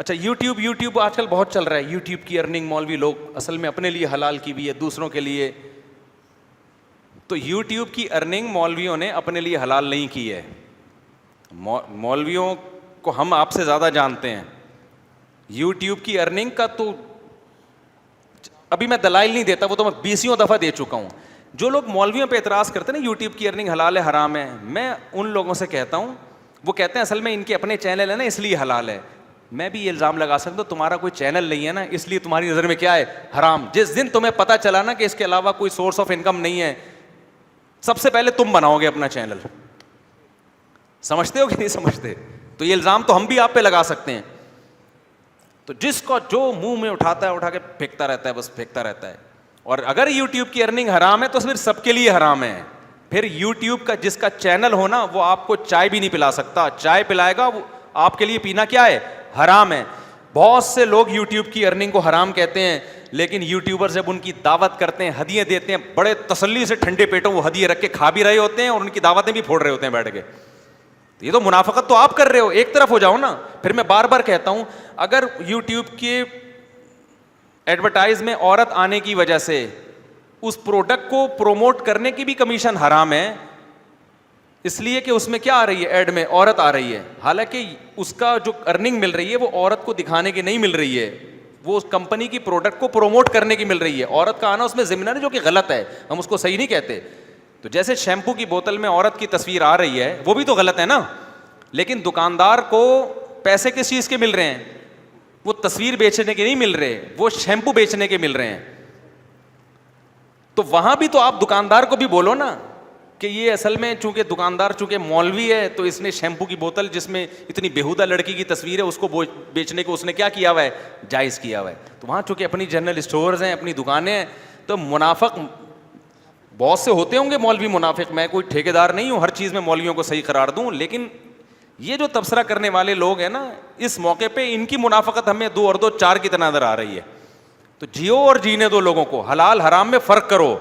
اچھا یوٹیوب آج کل بہت چل رہا ہے, یوٹیوب کی ارننگ مولوی لوگ اصل میں اپنے لیے حلال کی بھی ہے, دوسروں کے لیے. تو یوٹیوب کی ارننگ مولویوں نے اپنے لیے حلال نہیں کی ہے. مولویوں کو ہم آپ سے زیادہ جانتے ہیں. یوٹیوب کی ارننگ کا تو ابھی میں دلائل نہیں دیتا, وہ تو میں 20 دفعہ دے چکا ہوں. جو لوگ مولویوں پہ اعتراض کرتے ہیں نا یوٹیوب کی ارننگ حلال ہے حرام ہے, میں ان لوگوں سے کہتا ہوں, وہ کہتے ہیں اصل میں ان کے اپنے چینل ہے نا اس لیے حلال ہے. میں بھی یہ الزام لگا سکتا ہوں تمہارا کوئی چینل نہیں ہے نا اس لیے تمہاری نظر میں کیا ہے, حرام. جس دن تمہیں پتہ چلا نا کہ اس کے علاوہ کوئی سورس آف انکم نہیں ہے, سب سے پہلے تم بناؤ گے اپنا چینل. سمجھتے ہو کہ نہیں سمجھتے؟ تو یہ الزام تو ہم بھی آپ پہ لگا سکتے ہیں. تو جس کو جو منہ میں اٹھاتا ہے اٹھا کے پھینکتا رہتا ہے, بس پھینکتا رہتا ہے. اور اگر یوٹیوب کی ارننگ حرام ہے تو پھر سب کے لیے حرام ہے. پھر یوٹیوب کا جس کا چینل ہونا وہ آپ کو چائے بھی نہیں پلا سکتا, چائے پلائے گا وہ آپ کے لیے پینا کیا ہے, حرام ہے. بہت سے لوگ یوٹیوب کی ارننگ کو حرام کہتے ہیں, لیکن یوٹیوبر جب ان کی دعوت کرتے ہیں, ہدیے دیتے ہیں, بڑے تسلی سے ٹھنڈے پیٹوں وہ ہدیے رکھ کے کھا بھی رہے ہوتے ہیں اور ان کی دعوتیں بھی پھوڑ رہے ہوتے ہیں بیٹھ کے. یہ تو منافقت تو آپ کر رہے ہو, ایک طرف ہو جاؤ نا. پھر میں بار بار کہتا ہوں اگر یوٹیوب کے ایڈورٹائز میں عورت آنے کی وجہ سے اس پروڈکٹ کو پروموٹ کرنے کی بھی کمیشن حرام ہے, اس لیے کہ اس میں کیا آ رہی ہے, ایڈ میں عورت آ رہی ہے, حالانکہ اس کا جو ارننگ مل رہی ہے وہ عورت کو دکھانے کی نہیں مل رہی ہے, وہ اس کمپنی کی پروڈکٹ کو پروموٹ کرنے کی مل رہی ہے. عورت کا آنا اس میں ضمن ہے جو کہ غلط ہے, ہم اس کو صحیح نہیں کہتے. تو جیسے شیمپو کی بوتل میں عورت کی تصویر آ رہی ہے وہ بھی تو غلط ہے نا, لیکن دکاندار کو پیسے کس چیز کے مل رہے ہیں, وہ تصویر بیچنے کے نہیں مل رہے, وہ شیمپو بیچنے کے مل رہے ہیں. تو وہاں بھی تو آپ دکاندار کو بھی بولو نا کہ یہ اصل میں چونکہ دکاندار چونکہ مولوی ہے تو اس نے شیمپو کی بوتل جس میں اتنی بےہودہ لڑکی کی تصویر ہے اس کو بیچنے کو اس نے کیا کیا ہوا ہے, جائز کیا ہوا ہے. تو وہاں چونکہ اپنی جنرل اسٹورز ہیں, اپنی دکانیں ہیں, تو منافق بہت سے ہوتے ہوں گے مولوی منافق. میں کوئی ٹھیکیدار نہیں ہوں ہر چیز میں مولویوں کو صحیح قرار دوں, لیکن یہ جو تبصرہ کرنے والے لوگ ہیں نا اس موقع پہ ان کی منافقت ہمیں 2 اور 2 4 کی طرح نظر آ رہی ہے. تو جیو اور جینے دو لوگوں کو, حلال حرام میں فرق کرو.